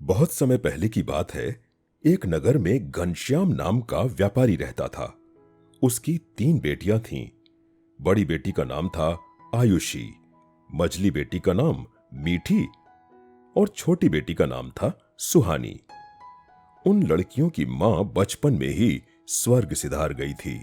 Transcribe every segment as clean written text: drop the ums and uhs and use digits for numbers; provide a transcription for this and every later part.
बहुत समय पहले की बात है। एक नगर में घनश्याम नाम का व्यापारी रहता था। उसकी 3 बेटियां थीं। बड़ी बेटी का नाम था आयुषी, मझली बेटी का नाम मीठी और छोटी बेटी का नाम था सुहानी। उन लड़कियों की मां बचपन में ही स्वर्ग सिधार गई थी।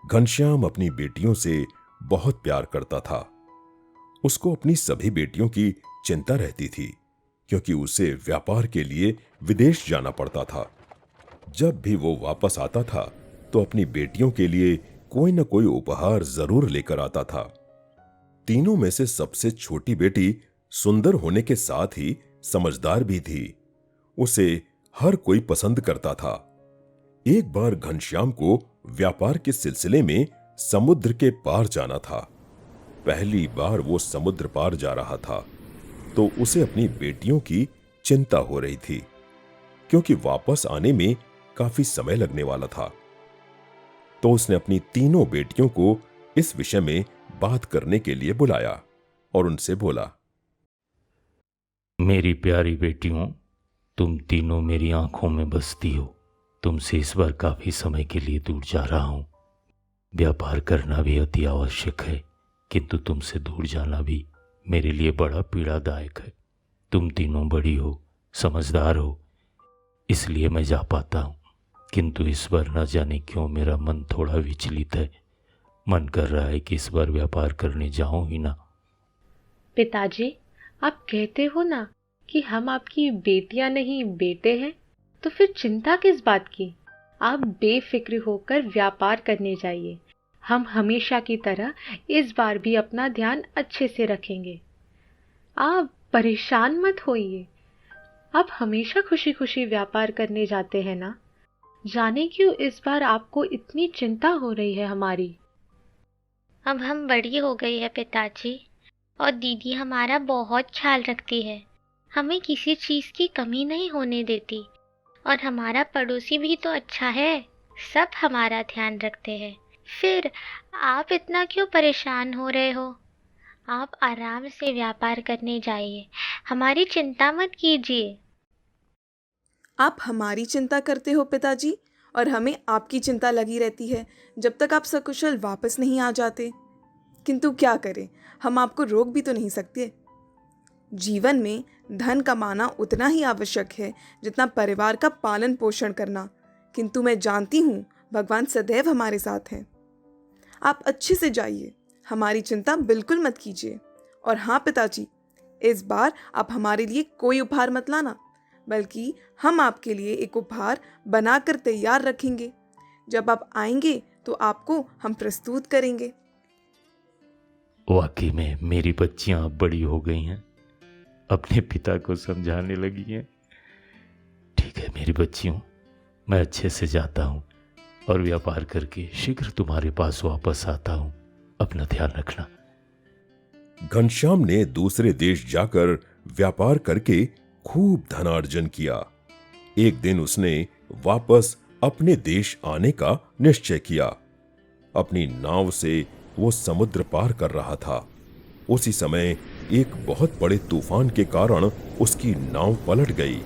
घनश्याम अपनी बेटियों से बहुत प्यार करता था। उसको अपनी सभी बेटियों की चिंता रहती थी, क्योंकि उसे व्यापार के लिए विदेश जाना पड़ता था। जब भी वो वापस आता था तो अपनी बेटियों के लिए कोई न कोई उपहार जरूर लेकर आता था। तीनों में से सबसे छोटी बेटी सुंदर होने के साथ ही समझदार भी थी। उसे हर कोई पसंद करता था। एक बार घनश्याम को व्यापार के सिलसिले में समुद्र के पार जाना था। पहली बार वो समुद्र पार जा रहा था तो उसे अपनी बेटियों की चिंता हो रही थी, क्योंकि वापस आने में काफी समय लगने वाला था। तो उसने अपनी तीनों बेटियों को इस विषय में बात करने के लिए बुलाया और उनसे बोला, मेरी प्यारी बेटियों, तुम तीनों मेरी आंखों में बसती हो। तुमसे इस बार काफ़ी समय के लिए दूर जा रहा हूँ। व्यापार करना भी अति आवश्यक है, किंतु तुमसे दूर जाना भी मेरे लिए बड़ा पीड़ादायक है। तुम तीनों बड़ी हो, समझदार हो, इसलिए मैं जा पाता हूँ। किंतु इस बार न जाने क्यों मेरा मन थोड़ा विचलित है। मन कर रहा है कि इस बार व्यापार करने जाऊं ही ना। पिताजी, आप कहते हो ना कि हम आपकी बेटियां नहीं बेटे हैं, तो फिर चिंता किस बात की। आप बेफिक्र होकर व्यापार करने जाइए। हम हमेशा की तरह इस बार भी अपना ध्यान अच्छे से रखेंगे। आप परेशान मत होइए। आप हमेशा खुशी खुशी व्यापार करने जाते हैं ना। जाने क्यों इस बार आपको इतनी चिंता हो रही है हमारी। अब हम बड़ी हो गई है पिताजी, और दीदी हमारा बहुत ख्याल रखती है। हमें किसी चीज़ की कमी नहीं होने देती। और हमारा पड़ोसी भी तो अच्छा है, सब हमारा ध्यान रखते हैं। फिर आप इतना क्यों परेशान हो रहे हो। आप आराम से व्यापार करने जाइए, हमारी चिंता मत कीजिए। आप हमारी चिंता करते हो पिताजी, और हमें आपकी चिंता लगी रहती है जब तक आप सकुशल वापस नहीं आ जाते। किंतु क्या करें, हम आपको रोक भी तो नहीं सकते। जीवन में धन कमाना उतना ही आवश्यक है जितना परिवार का पालन पोषण करना। किंतु मैं जानती हूँ भगवान सदैव हमारे साथ हैं। आप अच्छे से जाइए, हमारी चिंता बिल्कुल मत कीजिए। और हाँ पिताजी, इस बार आप हमारे लिए कोई उपहार मत लाना, बल्कि हम आपके लिए एक उपहार बनाकर तैयार रखेंगे। जब आप आएंगे तो आपको हम प्रस्तुत करेंगे। वाकई में मेरी बच्चियां अब बड़ी हो गई हैं, अपने पिता को समझाने लगी हैं। ठीक है मेरी बच्चियों, मैं अच्छे से जाता हूँ और व्यापार करके शीघ्र तुम्हारे पास वापस आता हूँ। अपना ध्यान रखना। घनश्याम ने दूसरे देश जाकर व्यापार करके खूब धनार्जन किया। एक दिन उसने वापस अपने देश आने का निश्चय किया। अपनी नाव से वो समुद्र पार कर रहा था। उसी समय एक बहुत बड़े तूफान के कारण उसकी नाव पलट गई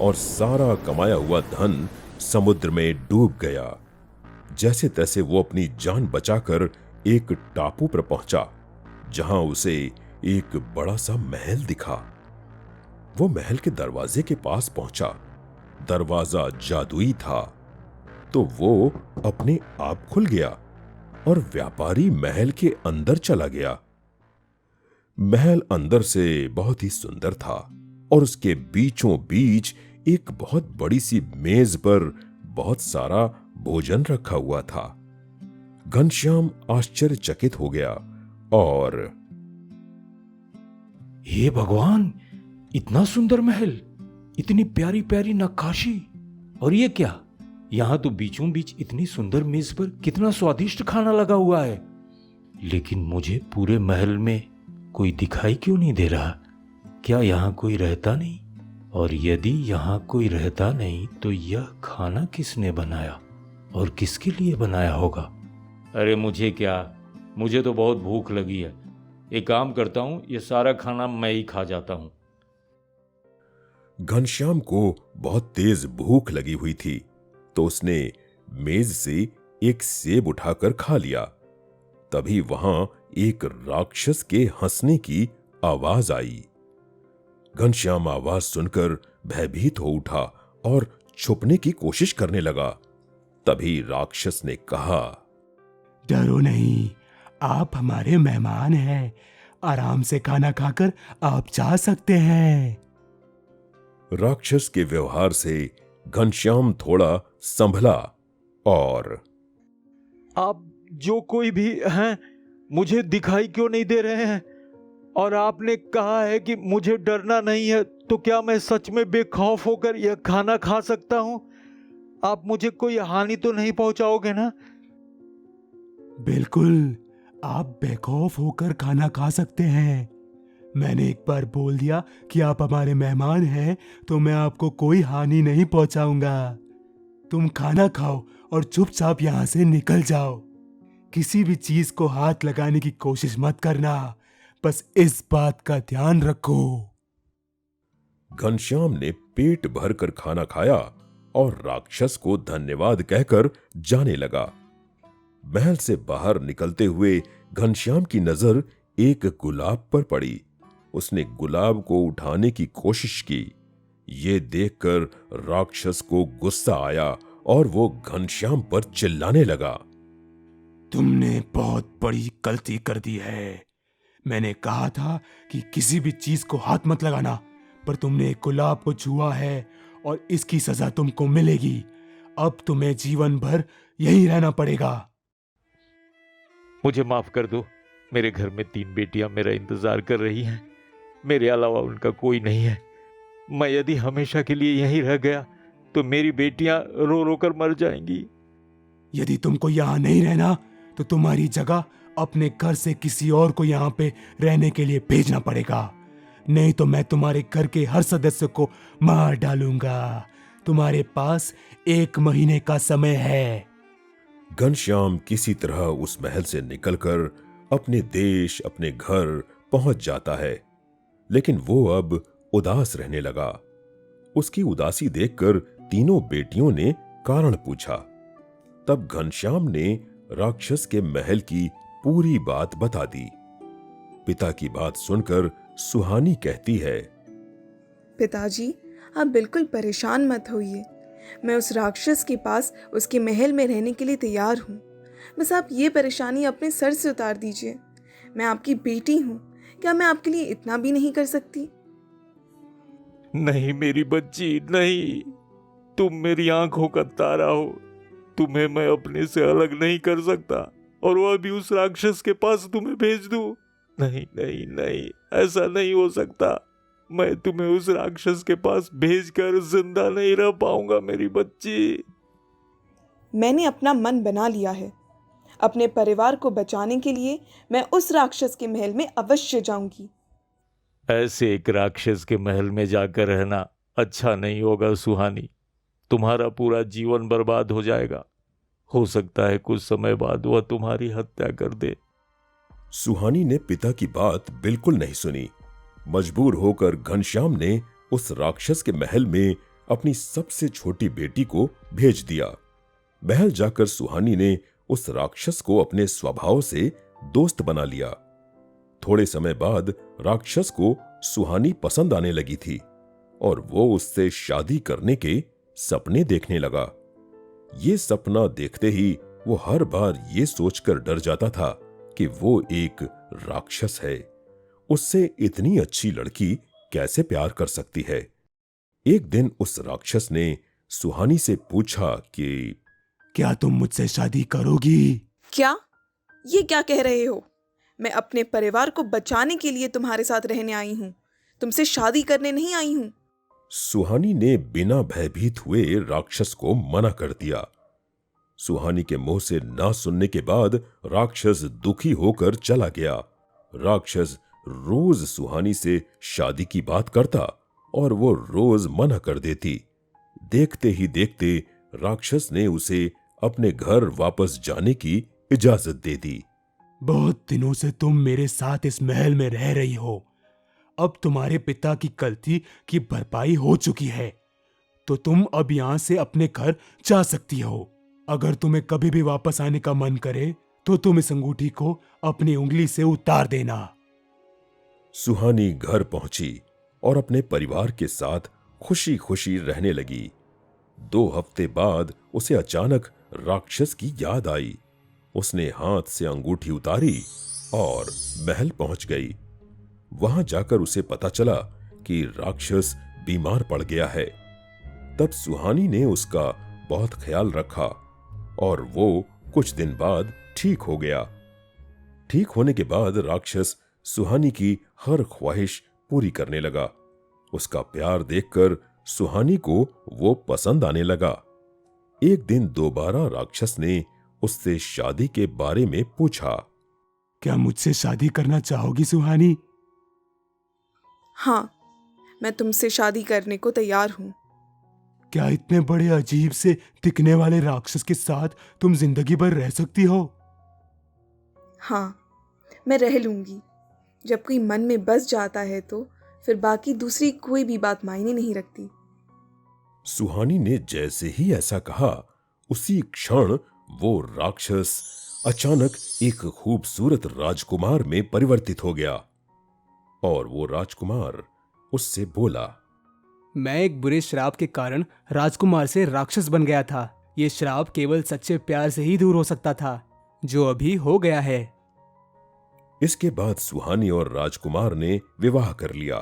और सारा कमाया हुआ धन समुद्र में डूब गया। जैसे तैसे वो अपनी जान बचाकर एक टापू पर पहुंचा, जहां उसे एक बड़ा सा महल दिखा। वो महल के दरवाजे के पास पहुंचा। दरवाजा जादुई था, तो वो अपने आप खुल गया और व्यापारी महल के अंदर चला गया। महल अंदर से बहुत ही सुंदर था और उसके बीचों बीच एक बहुत बड़ी सी मेज पर बहुत सारा भोजन रखा हुआ था। घनश्याम आश्चर्यचकित हो गया और हे भगवान, इतना सुंदर महल, इतनी प्यारी प्यारी नक्काशी, और ये क्या, यहाँ तो बीचों बीच इतनी सुंदर मेज पर कितना स्वादिष्ट खाना लगा हुआ है। लेकिन मुझे पूरे महल में कोई दिखाई क्यों नहीं दे रहा। क्या यहाँ कोई रहता नहीं? और यदि यहाँ कोई रहता नहीं तो यह खाना किसने बनाया और किसके लिए बनाया होगा? अरे मुझे क्या, मुझे तो बहुत भूख लगी है। एक काम करता हूँ, ये सारा खाना मैं ही खा जाता हूँ। घनश्याम को बहुत तेज भूख लगी हुई थी, तो उसने मेज से एक सेब उठाकर खा लिया। तभी वहां एक राक्षस के हंसने की आवाज आई। घनश्याम आवाज सुनकर भयभीत हो उठा और छुपने की कोशिश करने लगा। तभी राक्षस ने कहा, डरो नहीं, आप हमारे मेहमान हैं। आराम से खाना खाकर आप जा सकते हैं। राक्षस के व्यवहार से घनश्याम थोड़ा संभला और आप जो कोई भी हैं, मुझे दिखाई क्यों नहीं दे रहे हैं? और आपने कहा है कि मुझे डरना नहीं है, तो क्या मैं सच में बेखौफ होकर यह खाना खा सकता हूं? आप मुझे कोई हानि तो नहीं पहुंचाओगे ना? बिल्कुल, आप बेखौफ होकर खाना खा सकते हैं। मैंने एक बार बोल दिया कि आप हमारे मेहमान हैं, तो मैं आपको कोई हानि नहीं पहुंचाऊंगा। तुम खाना खाओ और चुपचाप यहां से निकल जाओ। किसी भी चीज को हाथ लगाने की कोशिश मत करना, बस इस बात का ध्यान रखो। घनश्याम ने पेट भरकर खाना खाया और राक्षस को धन्यवाद कहकर जाने लगा। महल से बाहर निकलते हुए घनश्याम की नजर एक गुलाब पर पड़ी। उसने गुलाब को उठाने की कोशिश की। ये देखकर राक्षस को गुस्सा आया और वो घनश्याम पर चिल्लाने लगा, तुमने बहुत बड़ी गलती कर दी है। मैंने कहा था कि किसी भी चीज को हाथ मत लगाना, पर तुमने एक गुलाब को छुआ है और इसकी सजा तुमको मिलेगी। अब तुम्हें जीवन भर यहीं रहना पड़ेगा। मुझे माफ कर दो। मेरे घर में 3 बेटियां मेरा इंतजार कर रही हैं। मेरे अलावा उनका कोई नहीं है। मैं यदि हमेशा के लिए यहीं रह गया तो मेरी बेटियां रो रो कर मर जाएंगी। यदि तुमको यहाँ नहीं रहना तो तुम्हारी जगह अपने घर से किसी और को यहाँ पे रहने के लिए भेजना पड़ेगा, नहीं तो मैं तुम्हारे घर के हर सदस्य को मार डालूंगा। तुम्हारे पास 1 महीने का समय है। घनश्याम किसी तरह उस महल से निकलकर अपने देश, अपने घर पहुंच जाता है। लेकिन वो अब उदास रहने लगा। उसकी उदासी देखकर तीनों बेटियों ने कारण पूछा। तब घनश्याम ने राक्षस के महल की पूरी बात बता दी। पिता की बात सुनकर सुहानी कहती है, पिताजी, आप बिल्कुल परेशान मत होइए। मैं उस राक्षस के पास उसके महल में रहने के लिए तैयार हूँ। बस आप ये परेशानी अपने सर से उतार दीजिए। मैं आपकी बेटी हूँ, क्या मैं आपके लिए इतना भी नहीं कर सकती? नहीं मेरी बच्ची, नहीं। तुम मेरी आंखों का तारा हो। तुम्हें मैं अपने से अलग नहीं कर सकता, और वह भी उस राक्षस के पास तुम्हें भेज दूं? नहीं नहीं नहीं, ऐसा नहीं हो सकता। मैं तुम्हें उस राक्षस के पास भेजकर जिंदा नहीं रह पाऊंगा मेरी बच्ची। मैंने अपना मन बना लिया है। अपने परिवार को बचाने के लिए मैं उस राक्षस के महल में अवश्य जाऊंगी। ऐसे एक राक्षस के महल में जाकर रहना अच्छा नहीं होगा सुहानी। तुम्हारा पूरा जीवन बर्बाद हो जाएगा। हो सकता है कुछ समय बाद वह तुम्हारी हत्या कर दे। सुहानी ने पिता की बात बिल्कुल नहीं सुनी। मजबूर होकर घनश्याम ने उस राक्षस के महल में अपनी सबसे छोटी बेटी को भेज दिया। महल जाकर सुहानी ने उस राक्षस को अपने स्वभाव से दोस्त बना लिया। थोड़े समय बाद राक्षस को सुहानी पसंद आने लगी थी और वो उससे शादी करने के सपने देखने लगा। ये सपना देखते ही वो हर बार ये सोचकर डर जाता था कि वो एक राक्षस है। उससे इतनी अच्छी लड़की कैसे प्यार कर सकती है। एक दिन उस राक्षस ने सुहानी से पूछा कि क्या तुम मुझसे शादी करोगी? क्या? ये क्या कह रहे हो? मैं अपने परिवार को बचाने के लिए तुम्हारे साथ रहने आई हूँ, तुमसे शादी करने नहीं आई हूँ। सुहानी ने बिना भयभीत हुए राक्षस को मना कर दिया। सुहानी के मुंह से ना सुनने के बाद राक्षस दुखी होकर चला गया। राक्षस रोज सुहानी से शादी की बात करता और वो रोज मना कर देती। देखते ही देखते राक्षस ने उसे अपने घर वापस जाने की इजाजत दे दी। बहुत दिनों से तुम मेरे साथ इस महल में रह रही हो। अब तुम्हारे पिता की गलती की भरपाई हो चुकी है, तो तुम अब यहाँ से अपने घर जा सकती हो। अगर तुम्हें कभी भी वापस आने का मन करे तो तुम इस अंगूठी को अपनी उंगली से उतार देना। सुहानी घर पहुंची और अपने परिवार के साथ खुशी खुशी रहने लगी। 2 हफ्ते बाद उसे अचानक राक्षस की याद आई। उसने हाथ से अंगूठी उतारी और महल पहुंच गई। वहां जाकर उसे पता चला कि राक्षस बीमार पड़ गया है। तब सुहानी ने उसका बहुत ख्याल रखा और वो कुछ दिन बाद ठीक हो गया। ठीक होने के बाद राक्षस सुहानी की हर ख्वाहिश पूरी करने लगा। उसका प्यार देखकर सुहानी को वो पसंद आने लगा। एक दिन दोबारा राक्षस ने उससे शादी के बारे में पूछा। क्या मुझसे शादी करना चाहोगी सुहानी? हाँ, मैं तुमसे शादी करने को तैयार हूँ। क्या इतने बड़े अजीब से दिखने वाले राक्षस के साथ तुम जिंदगी भर रह सकती हो? हाँ, मैं रह लूँगी। जब कोई मन में बस जाता है तो फिर बाकी दूसरी कोई भी बात मायने नहीं रखती। सुहानी ने जैसे ही ऐसा कहा, उसी क्षण वो राक्षस अचानक एक खूबसूरत राजकुमार में परिवर्तित हो गया और वो राजकुमार उससे बोला, मैं एक बुरे श्राप के कारण राजकुमार से राक्षस बन गया था। ये श्राप केवल सच्चे प्यार से ही दूर हो सकता था, जो अभी हो गया है। इसके बाद सुहानी और राजकुमार ने विवाह कर लिया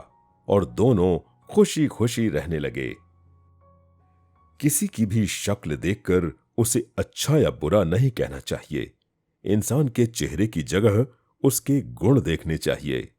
और दोनों खुशी खुशी रहने लगे। किसी की भी शक्ल देखकर उसे अच्छा या बुरा नहीं कहना चाहिए। इंसान के चेहरे की जगह उसके गुण देखने चाहिए।